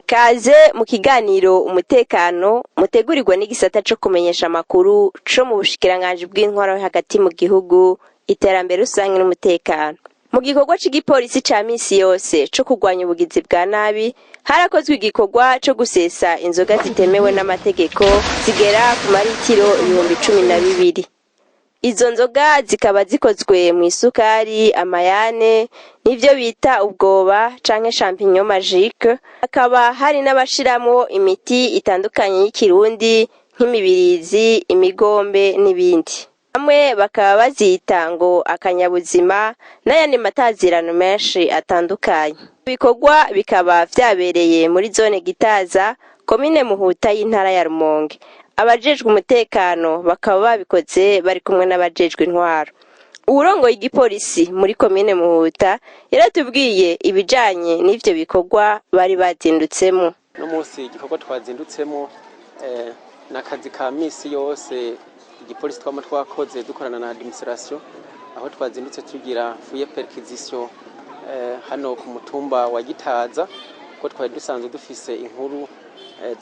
Kaze mu kiganiro umutekano mutegurirwa n'igisata co kumenyesha amakuru co mu bushikiranganji bw'intwaro hagati mu gihugu iterambere rusange n'umutekano. Mu gikorwa c'igipolisi ca misi yose co kurwanya ubugizi bwa nabi harakozwe igikorwa co gusesa inzoga zitemewe n'amategeko zigera ku maritiro 12,000. Izo nzoga zikaba zikozwe mu isukari, amayane, nivyo bita ubwoba canke champignon magique. Hakaba hari n'abashiramwo imiti itandukanye y'ikirundi nk'imibirizi, imigombe n'ibindi. Bamwe bakaba bazita ngo akanyabuzima n'ayandi matazirano menshi atandukanye. Ibikorwa bikaba vyabereye muri zone Gitaza, Komine Muhuta y'intara ya Rumonge. Abajejwe umutekano bakaba babikoze bari kumwe n'abajejwe intwaro. Uwurongoye igipolisi muri Komine Muhuta yaratubwiye ibijanye n'ivyo bikorwa bari bazindutsemo. No munsi igikorwa twazindutsemo n'akazi ka misi yose igipolisi twakoze dukorana na administration, aho twazindutse tugira fuye perquisition hano ku mutumba wa Gitaza, ko twari dusanzwe dufise inkuru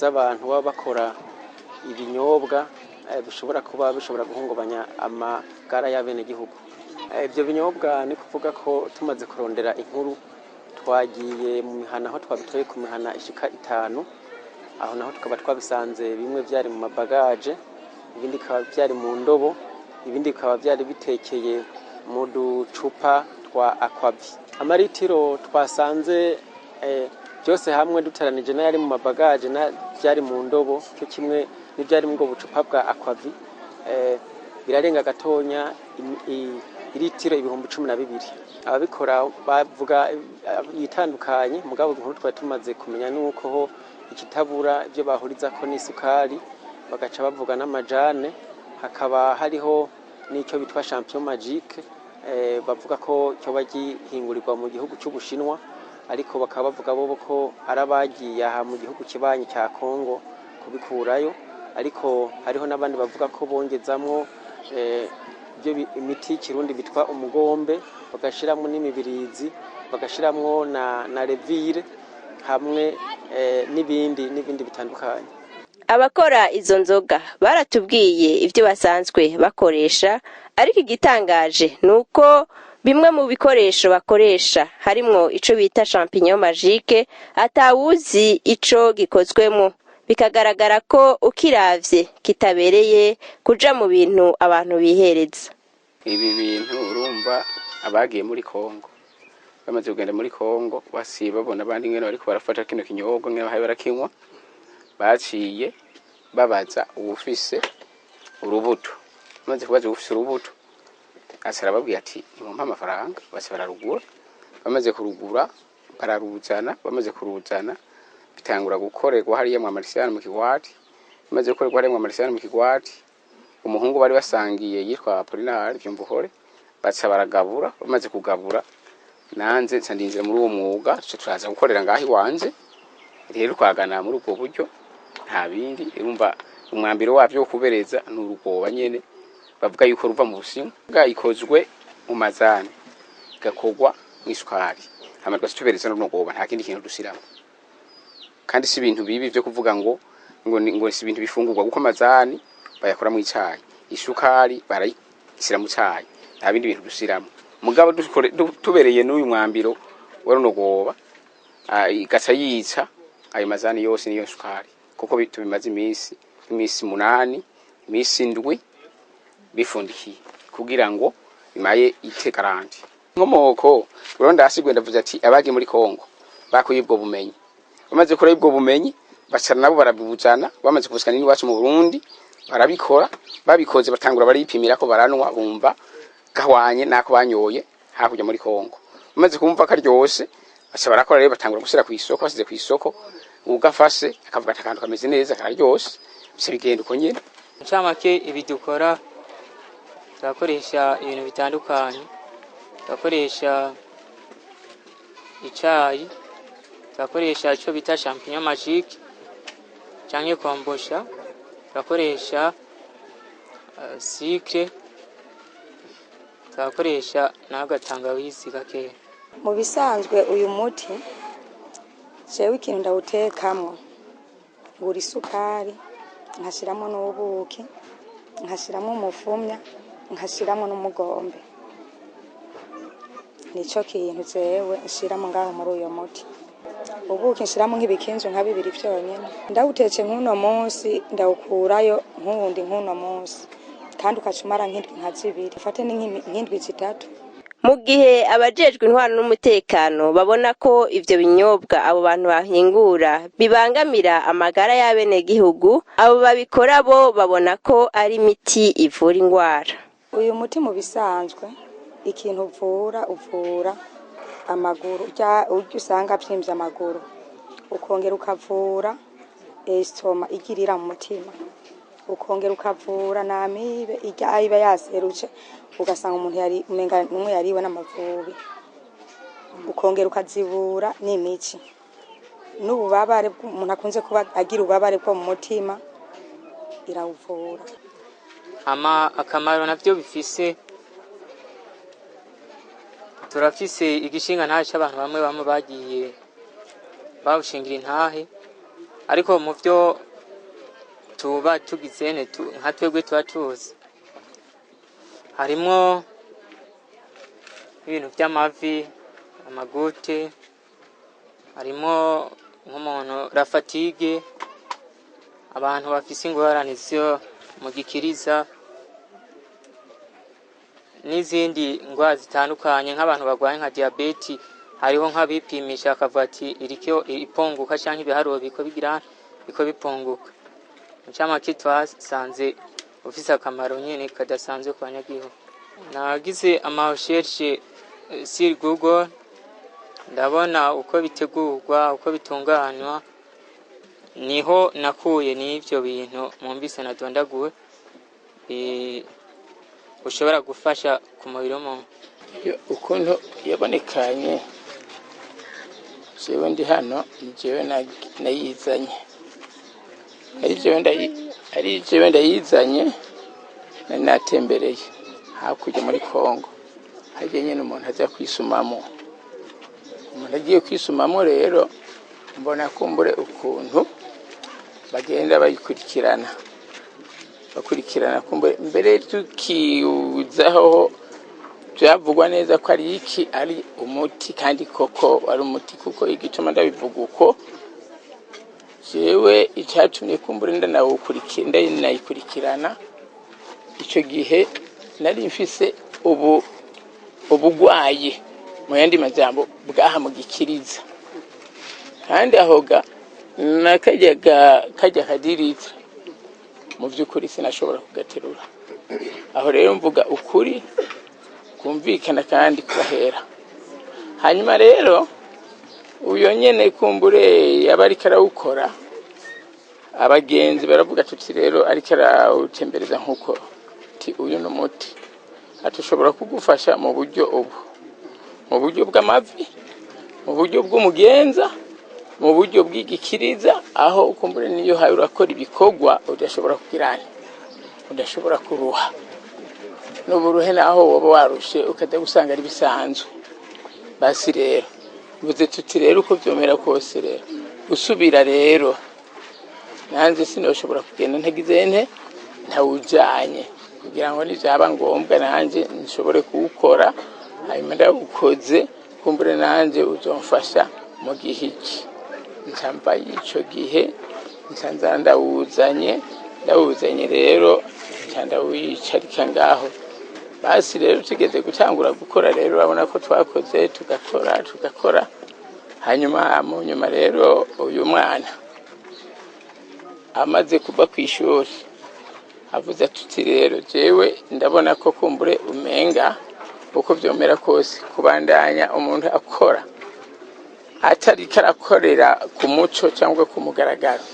z'abantu baba bakora ibinyobwa bishobora guhungabanya amagara y'abene gihugu. Ibyo binyobwa ni kuvuga ko tumaze kurondera inkuru twagiye mu mihana aho twabitoye ku mihana ishika 5, aho naho tukaba twabisanze bimwe byari mu mabagaje, ibindi bikaba byari mu ndobo, ibindi bikaba byari bitekeye mu ducupa twa aquavi. Amaritiro twasanze byose hamwe dutaranije n'ayari mu mabagaje na byari mu ndobo cyo kimwe n'ibyari mu bucupa bwa aquavi birarenga gatonya iritiro 12,000. Ababikora bavuga yitandukanye, mugabo inkuru twari tumaze kumenya nuko ho ikitabura ibyo bahuriza ko n'isukari, bagaca bavuga n'amajane, hakaba hariho n'icyo bitwa champignon magique bavuga ko cyo bagihingurirwa mu gihugu cy'Ubushinwa, ariko bakaba bavuga bo ko arabagiye aha mu gihugu kibanyi cya Kongo kubikurayo, ariko hariho n'abandi bavuga ko bongezamwo ibyo imiti kirundi bitwa umugombe, bagashiramo n'imibirizi, bagashiramo na revire hamwe n'ibindi bitandukanye. Abakora izo nzoga baratubwiye ivyo basanzwe bakoresha, ariko igitangaje nuko bimwe mu bikoresho bakoresha harimwo ico bita champignon magique atawuzi ico gikozwemo, bikagaragara ko ukiravye kitabereye kuja mu bintu abantu bihereza. Ibi bintu urumva abagiye muri Kongo bamaze kugenda muri Kongo basiba babona abandi ngene bariko barafata kino kinyobwa ngene bahaye barakinywa, baciye babaza ubufise urubuto. Bamaze kubaza ubufise urubuto asara babwiye ati nimumpa amafaranga, base bararugura. Bamaze kurugura bararuzana, bamaze kuruzana bitangura gukorerwa hariya mu Marisiyani mu Kigwati. Bamaze gukorerwa hariya mu Marisiyani mu Kigwati, umuhungu bari basangiye yitwa Apolinari Vyumvuhore baca baragabura. Bamaze kugabura nanze nsandinzira muri uwo mwuga turaza gukorera ngaho iwanje. Rero twagana muri ubwo buryo nta bindi, urumva umwambiro wavyo kubereza n'urugoba nyene bavuga yuko ruva mu Bushinwa, ikozwe mu mazani gakogwa mu isukari, hamarwa tubereza n'urugoba, nta kindi kintu dusiramo. Kandi si ibintu bibi byo kuvuga ngo si ibintu bifungurwa, kuko amazani bayakora mu icayi, isukari barayisira mu cayi, nta bindi bintu dusiramo. Mugabo tubereye n'uyu mwambiro wari unogoba igaca yica ayo mazani yose niyo sukari, kuko tubimaze imisi 8, imisi 7 bifundikiye kugira ngo imaye itegarandi. Nkomoko uronda asigwe ndavuze ati abagiye muri Kongo bakuye ubwo bumenyi, bamaze gukora ubwo bumenyi bacana nabo barabibujana, bamaze kubuskana n'iwacu mu Burundi barabikora, babikoze batangura baripimira ko baranwa, bumva gahwanye nako banyoye hakurya muri Kongo. Bamaze kumva karyose baca barakora, rero batangura gusira ku isoko, basize ku isoko ugafashe akavuga ati akantu kameze neza karyose, bise bigenda uko nyene. Ncamake ibidukora turakoresha ibintu bitandukanye, turakoresha icayi, turakoresha ico bita champignon magique canke kombosha, turakoresha sucre, turakoresha n'agatangawizi gakeya. Mu bisanzwe uyu muti jewe ikintu ndawutekamwo ngura isukari nkashiramo n'ubuki nkashiramo umufumya nkashiramo n'umugombe nico kintu jewe nshiramo ngaho muri uyo muti ubuki nshiramo nk'ibikinzo nka 2 vyonyene ndawutetse nk'uno munsi ndawukurayo nk'uwundi nk'uno munsi kandi ukacumara nk'indwi nka 2 ufate nk'indwi 3. mu gihe abajejwe intwaro n'umutekano babona ko ivyo binyobwa abo bantu bahingura bibangamira amagara y'abenegihugu, abo babikora bo babona ko ari imiti ivura ingwara. Uyu muti mu bisanzwe ikintu uvura amaguru uryo usanga vyimvye amaguru, ukongera ukavura estoma igirira mu mutima, ukongera ukavura n'amibe iba yaserutse ugasanga umuntu yari umenga numwe yariwe n'amavubi, ukongera ukazibura n'imici n'ububabare umuntu akunze kuba agira ububabare bwo mu mutima irawuvura. Akamaro navyo bifise, turafise igishinga ntahe c'abantu bamwe bagiye bawushingira intahe, ariko mu vyo tuba tugizene nka twebwe tuba tuzi harimwo ibintu vy'amavi, amagute, harimo nk'umuntu la fatigue, abantu bafise ingorane zo mu gikiriza n'izindi ngwara zitandukanye, nk'abantu barwaye nka diabete hariho nk'abipimisha akavuga ati iriko iponguka canke ibiharuro biko biponguka. Ncamake twasanze ufise akamaro nyene kadasanzwe ku banyagihugu. Nagize recherche sur Google ndabona uko bitegurwa uko bitunganywa, niho nakuye n'ivyo bintu mwumvise nadondaguwe ushobora gufasha ku mubiri w'umuntu. Ukuntu yabonekanye jewe ndi hano jewe nayizanye ari jewe ndayizanye natembereye hakurya muri Kongo, hagiye nyene umuntu aza kwisumamo. Umuntu agiye kwisumamo rero mbona kumbure ukuntu bagenda bayikurikirana kumbure mbere tukiuzaho byavugwa neza ko ari iki ari umuti, kandi koko ari umuti kuko igituma ndabivuga uko jewe icyatumye kumbure nayikurikirana ico gihe nari mfise ubugwayi mu yandi majambo bwaha mu gikiriza, kandi ahoga nakajya kadiriza mu by'ukuri sinashobora kugaterura. Aho rero mvuga ukuri kumvikana kandi kubahera. Hanyuma rero uyo nyene kumbure yabari karawukora, abagenzi baravuga tuti rero ariko arawutembereza nkuko ti uyu no muti atushobora kugufasha mu buryo bw'amavi, mu buryo bw'umugenza, mu buryo bw'igikiriza, aho kumbure niyo hayo urakora ibikorwa udashobora kuruha n'uburuhe naho woba warushe ukajya gusanga ari bisanzwe. Basi rero buze tuti rero uko byomera kose rero usubira rero nanze sinoshobora kugenda ntagizene ntawujanye kugira ngo nizaba ngombwa nanjye nshobore kuwukora, hanyuma ndawukoze kumbure nanjye uzomfasha mu gihiki. Ncamba ico gihe nsanza ndawuzanye rero cyanda wicarika ngaho. Basi rero tugeze gutangura gukora rero urabona ko twakoze tugakora hanyuma mu nyuma rero uyu mwana amaze kuba kwishuri avuze tuti rero jewe ndabona ko kumbure umenga uko byomera kose kubandanya umuntu akora atari karakorera ku muco cyangwa ku mugaragaro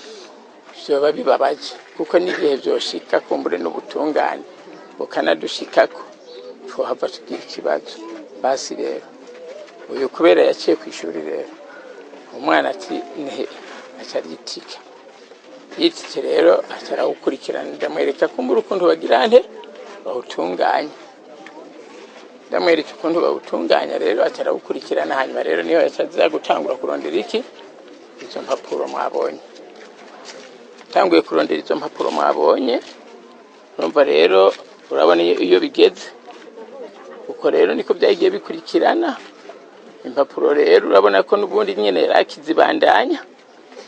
byoba bibabaje, kuko n'igihe byoshika kumbure n'ubutungane bukanadushikako twohava tugira ikibazo. Basi rero uyu kubera yaciye kwishuri rero umwana ati nehe acaritika yitike rero atarawukurikirana, ndamwereka kumbura ukuntu bagira nte bawutunganya, rero atarawukurikirana. Hanyuma rero niyo yacaza gutangura kurondera iki izo mpapuro mwabonye tanguye kurondera izo mpapuro mwabonye urumva rero urabona iyo bigeze uko rero niko byagiye bikurikirana impapuro rero urabona ko n'ubundi nyene yarakizibandanya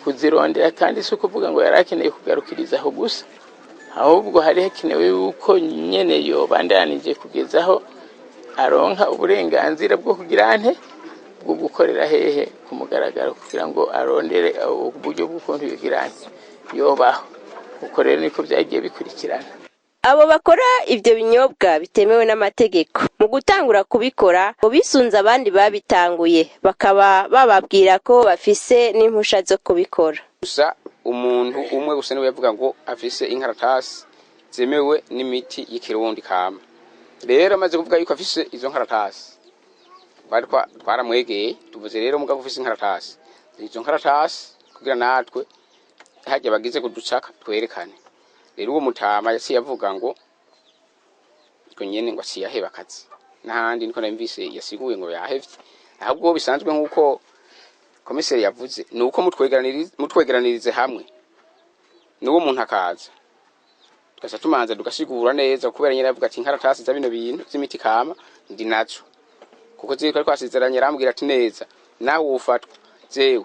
kuzirondera kandi si ukuvuga ngo yarakeneye kugarukiriza aho gusa ahubwo hari hakenewe yuko nyene yobandanije kugezaho aronka uburenganzira bwo kugira ante bwo gukorera hehe ku mugaragaro kugira ngo arondere uburyo bw'ukuntu yogira ante yobaho uko rero niko byagiye bikurikirana. Abo bakora ivyo binyobwa bitemewe n'amategeko mu gutangura kubikora ngo bisunza abandi babitanguye bakaba bababwira ko bafise n'impusha zo kubikora. Gusa umuntu umwe gusa niwe yavuga ngo afise inkaratasi zemewe n'imiti y'ikirundi kama. Rero amaze kuvuga yuko afise izo nkaratasi bari twaramwegeye tuvuze rero mugabo ufise inkaratasi izo nkaratasi kugira natwe hajya bagize kuducaka twerekane. Rero uwo mutama yasi yavuga ngo nyene ngo asiyaheba akazi n'ahandi niko namvise yasiguye ngo yahevye ahubwo bisanzwe nk'uko komiseri yavuze nuko mutwegeranirize hamwe n'uwo muntu akaza tukasa tumanza tugasigura neza kubera nyene yavuga ati inkaratasi za bino bintu z'imiti kama ndi naco kuko ziko ari kwasizeranye arambwira ati neza nawe ufatwa jewe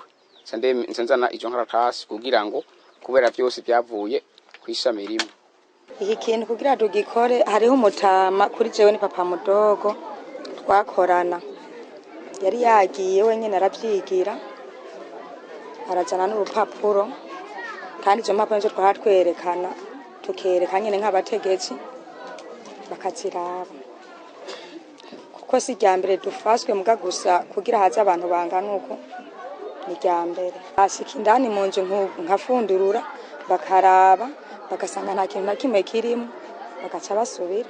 nsanzana izo nkaratasi kugira ngo kubera byose byavuye kwishami rimwe. Iki kintu kugira tugikore hariho umutama kuri jewe ni papa mudogo twakorana yari yagiye wenyene aravyigira arajana n'urupapuro kandi izo mpapuro nizo twaratwerekana tukerekana nyene nk'abategetsi bakaziraba kuko si rya mbere dufaswe muga gusa kugira haza abantu bangana uko ni rya mbere ashika indani mu nzu nkafundurura bakaraba bagasanga nta kintu na kimwe kirimo bagaca basubira.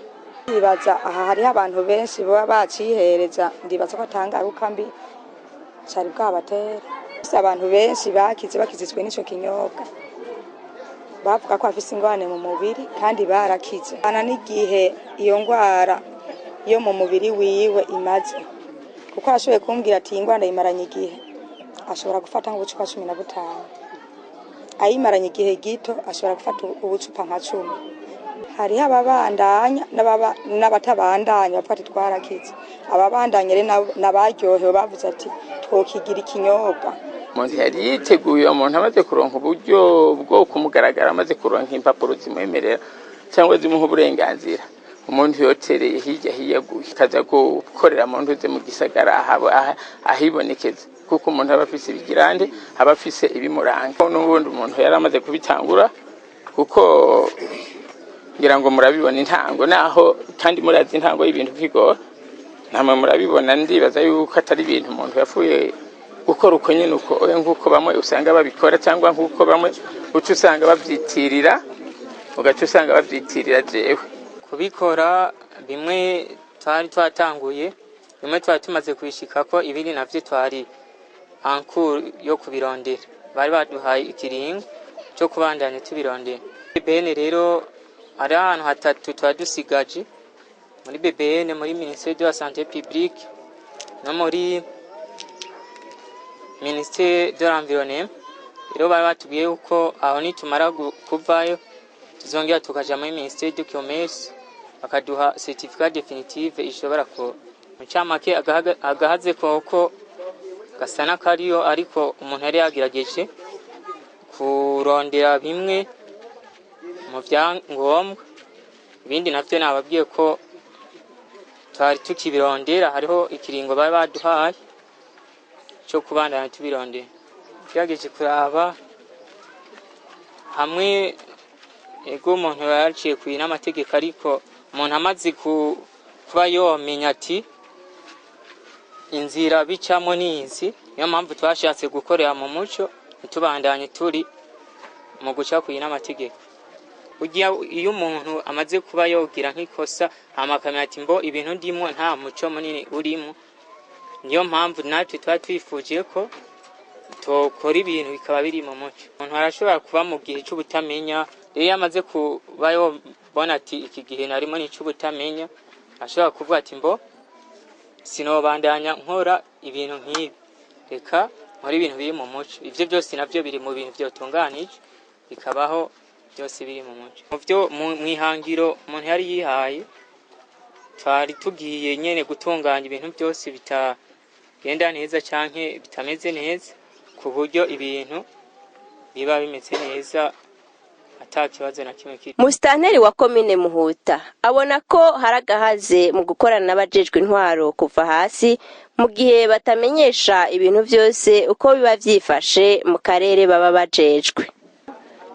Ndibaza aha hariho abantu benshi baba bacihereza ndibaza ko atangaruka mbi cari bwabatera. Abantu benshi bakizitswe n'ico kinyobwa bavuga ko afise ingwane mu mubiri kandi barakize ana n'igihe iyo ngwara yo mu mubiri wiwe imaze kuko ashoboye kumbwira ati ingwara imaranye igihe ashobora gufata nk'ubucupa 15 ayimaranye igihe gito ashobora gufata ubucupa nka 10. Hariho ababandanya n'abatabandanya bafata twarakize ababandanya rero nabaryohewe bavuze ati twokigira ikinyobwa. Umuntu yari yiteguye umuntu amaze kuronka uburyo bwo kumugaragara amaze kuronka impapuro zimwemerera cyangwa zimuha uburenganzira umuntu yotereye hirya kaza gukorera mu ntuze mu gisagara ahibonekeza kuko umuntu aba afise ibigirande aba afise ibimuranga n'ubundi umuntu yari amaze kubitangura kuko ngira ngo murabibona intango naho kandi murazi intango y'ibintu kwigora namwe murabibona ndibaza yuko atari ibintu umuntu yafuye gukora uko nyene uko nkuko bamwe usanga babikora cyangwa nkuko bamwe ucu usanga babyitirira ugacu usanga babyitirira jewe kubikora bimwe twari twatanguye bimwe twari tumaze kwishika ko ibindi navyo twari ankuru yo kubirondera bari baduhaye ikiringo cyo kubandanya tubirondera. BBN rero ari ahantu hatatu twadusigaje muri BBN muri Ministère de la Santé Publique no muri Ministère de l'Environnement. Rero bari batubwiye uko aho nitumara kuvayo tuzongera tukaja muri Ministère du Commerce bakaduha certificat définitive ishobora ko mucamake agahaze koko gasana kariyo ariko umuntu yari yagirageje kurondera bimwe mu byangombwa ibindi navyo nababwiye ko twari tukibirondera hariho ikiringo bari baduhaye cyo kubandana tubirondera tyageje kuraba hamwe ego umuntu yaciye kwina amategeko ariko umuntu amaze kuba yomenya ati inzira bicamo nizi niyo mpamvu twashatse gukorera mu muco tubandanye turi mu guca kwina amategeko. Ugiye iyo umuntu amaze kuba yogira nk'ikosa amakamera ati mbo ibintu ndimo nta muco munini urimo niyo mpamvu natwe twifuje ko tokora ibintu bikaba biri mu muco. Umuntu arashobora kuba mu gihe cy'ubutamenya rero yamaze kuba yobona ati iki gihe narimo ni cy'ubutamenya ashobora kuvuga ati mbo sinobandanya nkora ibintu nk'ibi reka muri ibintu biri mu muco. Ivyo byose navyo biri mu bintu byotunganije bikabaho byose biri mu muco. Mu byo mwihangiro umuntu yari yihaye twari tugiye nyene gutunganya ibintu byose bitagenda neza canke bitameze neza ku buryo ibintu biba bimeze neza atakibazo na kimwe kiri. Musitanteri wa komine Muhuta abona ko haragahaze mu gukorana n'abajejwe intwaro kuva hasi mu gihe batamenyesha ibintu byose uko biba vyifashe mu karere baba bajejwe.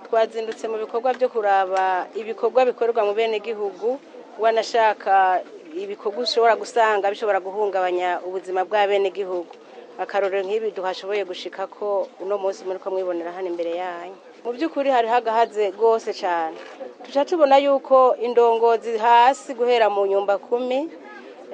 Twazindutse mu bikorwa byo kuraba ibikorwa bikorerwa mu bene gihugu, wanashaka ibikorwa ushobora gusanga bishobora guhungabanya ubuzima bwa bene gihugu. Akarorero nk'ibi duhashoboye gushika ko uno munsi muri ko mwibonera hano imbere yanyu. Mu by'ukuri hari hagahaze gose cyane. Tuca tubona yuko indongozi hasi guhera mu nyumba 10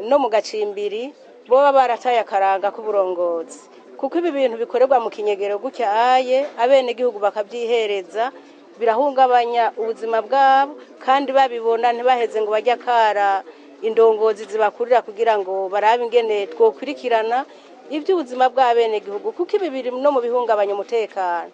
no mu gacimbiri boba barataye akaranga k'uburongozi. Kuko ibi bintu bikorerwa mu kinyegero gutya aye abene gihugu bakabyihereza birahungabanya ubuzima bwabo kandi babibona ntibaheze ngo bajya kara indongozi zibakurira kugira ngo barabe ingene twokurikirana iby'ubuzima bw'abene gihugu kuko ibi biri no mu bihungabanya umutekano.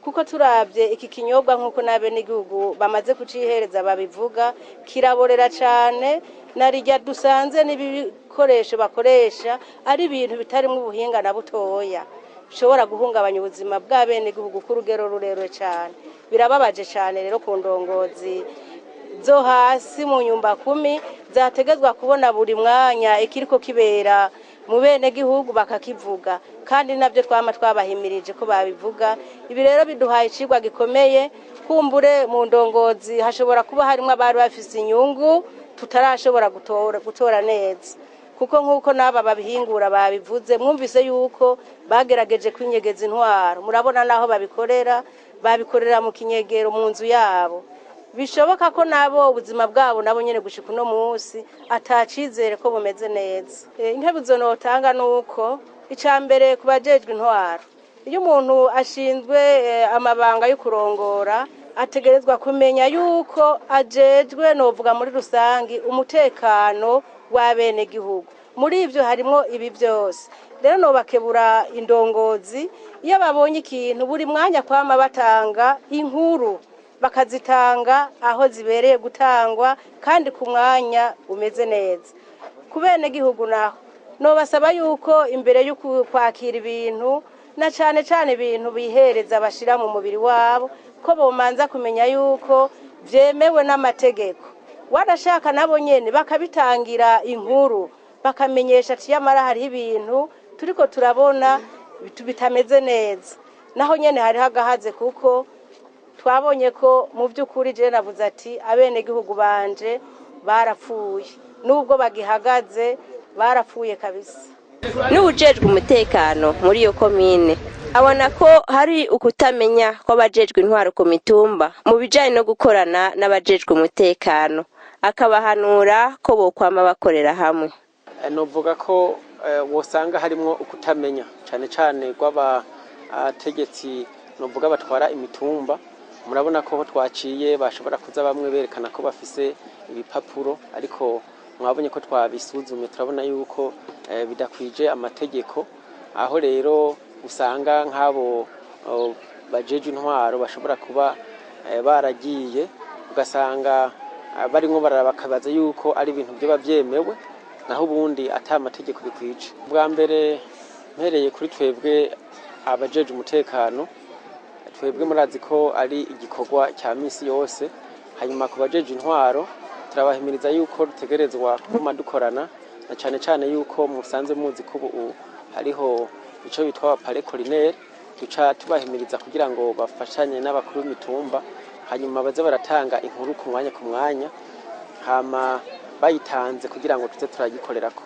Kuko turabye iki kinyobwa nkuko n'abene gihugu bamaze kucihereza babivuga kiraborera cyane narijya dusanze n'ibikoresho bakoresha ari ibintu bitarimo ubuhinga na butoya bishobora guhungabanya ubuzima bw'abene gihugu ku rugero rurerure cyane. Birababaje cyane rero ku ndongozi zo hasi mu nyumba 10 zategezwa kubona buri mwanya ikiriko kibera mu bene gihugu bakakivuga kandi nabyo twabahimirije ko babivuga. Ibi rero biduhaye icigwa gikomeye kumbure mu ndongozi hashobora kuba harimo abari bafise inyungu tutarashobora gutora neza kuko nkuko naba babihingura babivuze mwumvise yuko bagerageje kwinyegeza intwaro. Murabona naho babikorera mu kinyegero mu nzu yabo. Bishoboka ko nabo ubuzima bwabo nabo nyene gushika uno munsi atacizere ko bumeze neza. Intebuzo notanga nuko icambere kubajejwe intwaro iyo umuntu ashinzwe amabanga yo kurongora ategerezwa kumenya yuko ajejwe novuga muri rusangi umutekano w'abene gihugu. Muri ivyo harimo ibi byose rero nobakebura indongozi iyo babonye ikintu buri mwanya kwama batanga inkuru bakazitanga aho zibereye gutangwa kandi ku mwanya umeze neza. Ku bene gihugu naho nobasaba yuko imbere yo kwakira ibintu na cyane ibintu bihereza bashira mu mubiri wabo ko bomanza kumenya yuko vyemewe n'amategeko. Warashaka nabo nyene bakabitangira inkuru bakamenyesha ati yamara hari ibintu turiko turabona bitameze neza. Naho nyene hari hagahaze kuko twabonye ko mu by'ukuri je navuze ati abene gihugu banje barapfuye nubwo bagihagaze barapfuye kabisa. N'ubujejwe umutekano muri iyo komine abona ko hari ukutamenya ko abajejwe intwaro ku mitumba mu bijanye no gukorana n'abajejwe umutekano akabahanura ko bokwama bakorera hamwe. Novuga ko wosanga harimo ukutamenya cyane gw'abategetsi novuga batwara imitumba. Murabona ko twaciye bashobora kuza bamwe berekana ko bafise ibipapuro ariko mwabonye ko twabisuzumye turabona yuko bidakwije amategeko. Aho rero usanga nk'abo bajeje intwaro bashobora kuba baragiye ugasanga barimo barabakabaza yuko ari ibintu byo bavyemewe naho ubundi ata amategeko bikwije. Bwa mbere mpereye kuri twebwe abajeje umutekano twebwe murazi ko ari igikorwa cya misi yose. Hanyuma ku bajeje intwaro turabahimiriza yuko rutegerezwa kuma dukorana na cyane yuko musanze muzi ko hariho ico bitwa pare collinaire duca tubahimiriza kugira ngo bafashanye n'abakuru b'imitumba hanyuma baze baratanga inkuru ku mwanya hama bayitanze kugira ngo tuze turagikorerako.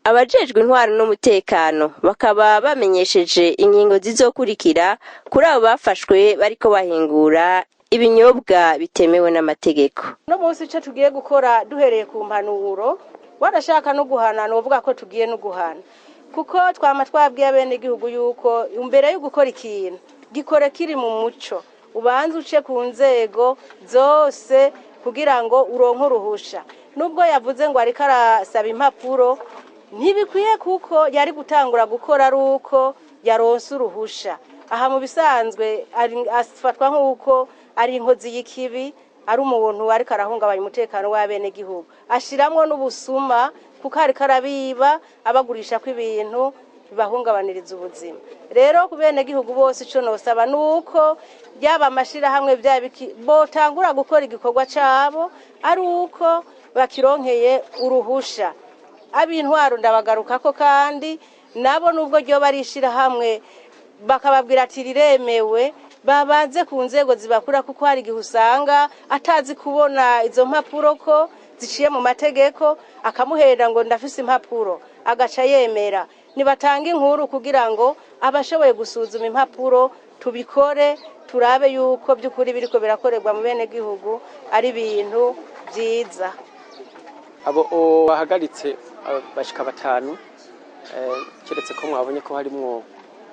Abajejwe intwaro n'umutekano bakaba bamenyesheje ingingo zizokurikira kuri abo bafashwe bariko bahingura ibinyobwa bitemewe n'amategeko. No munsi cyo tugiye gukora duhereye ku mpanuro warashaka no guhana novuga ko tugiye no guhana kuko twama twabwiye abene gihugu yuko imbere yo gukora ikintu gikore kiri mu muco ubanze uce ku nzego zose kugira ngo uronke uruhusha. Nubwo yavuze ngo ariko arasaba impapuro ntibikwiye kuko yari gutangura gukora ruko yaronse uruhusha. Aha mu bisanzwe afatwa nk'uko ari inkozi y'ikibi, ari umuntu ariko arahungabanya umutekano w'abenegihugu, ashiramwo n'ubusuma kuko ariko arabiba abagurisha kw'ibintu bibahungabaniriza ubuzima. Rero ku benegihugu bose ico nosaba nuko byaba amashirahamwe botangura gukora igikorwa cabo ari uko bakironkeye uruhusha. Ab'intwaro ndabagarukako kandi nabo nubwo ryo barishira hamwe bakababwira ati riremewe, babanze ku nzego zibakura kuko hari igihe usanga atazi kubona izo mpapuro ko ziciye mu mategeko, akamuhera ngo ndafise impapuro agaca yemera. Nibatanga inkuru kugira ngo abashoboye gusuzuma impapuro tubikore, turabe yuko by'ukuri biriko birakorerwa mu bene gihugu ari ibintu byiza. Abo bahagaritse bashika 5, keretse ko mwabonye ko harimwo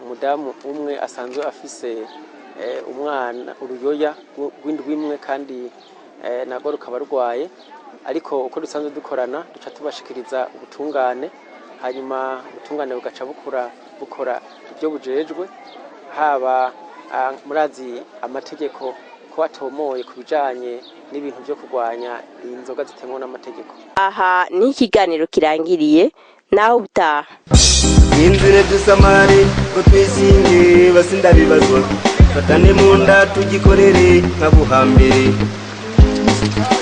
umudamu umwe asanzwe afise umwana uruyoya rw'indwi imwe kandi nago rukaba rwaye, ariko uko dusanzwe dukorana duca tubashikiriza ubutungane, hanyuma ubutungane bugaca bukora ibyo bujejwe, haba murazi amategeko ko atomoye kubijanye n'ibintu byo kurwanya inzoga zitemewe n'amategeko. Aha ni ikiganiro kirangiriye, naho ubutaha. Inzire dusamare ngo twisinge basinda bibazwa, fatane mu nda tugikorere nkabuhambere.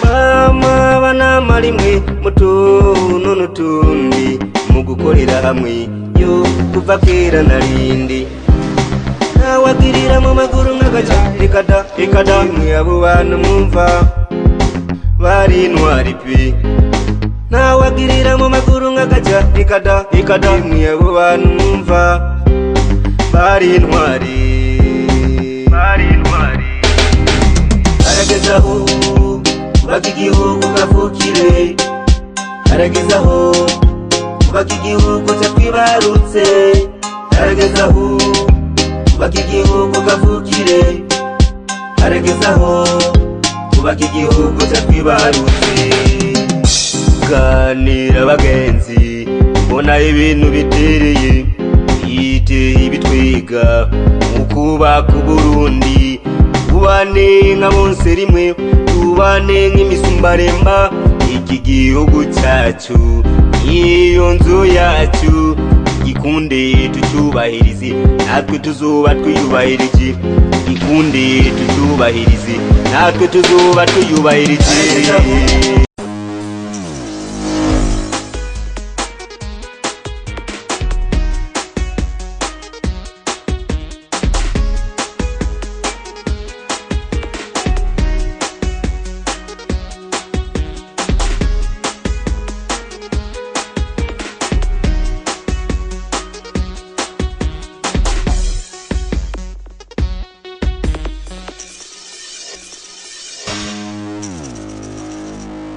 Mama banama rimwe mutuntu n'utundi mu gukorera hamwe yo kuva kera narindi. Nawagirira mu maguru nk'agaca ikada mwe abo bantu mwumva bari intwari pe. Nawagirira mu maguru nk'agaca ikada mwe abo bantu mwumva bari intwari. Aragezaho kubaka igihugu kavukire, aragezaho kubaka igihugu cyakwibarutse, aragezaho kubaka igihugu kavukire, aragezaho kubaka igihugu cyakwibarutse. Ganira bagenzi mbona ibintu bitereye yiteye ibitwiga mu kubaka Burundi, tubane nka bonse rimwe, tubane nk'imisumbaremba. Iki gihugu cyacu iyo nzu yacu gikunde tucyubahirize, natwe tuzoba twiyubahirije. Gikunde tucyubahirize, natwe tuzoba twiyubahirije.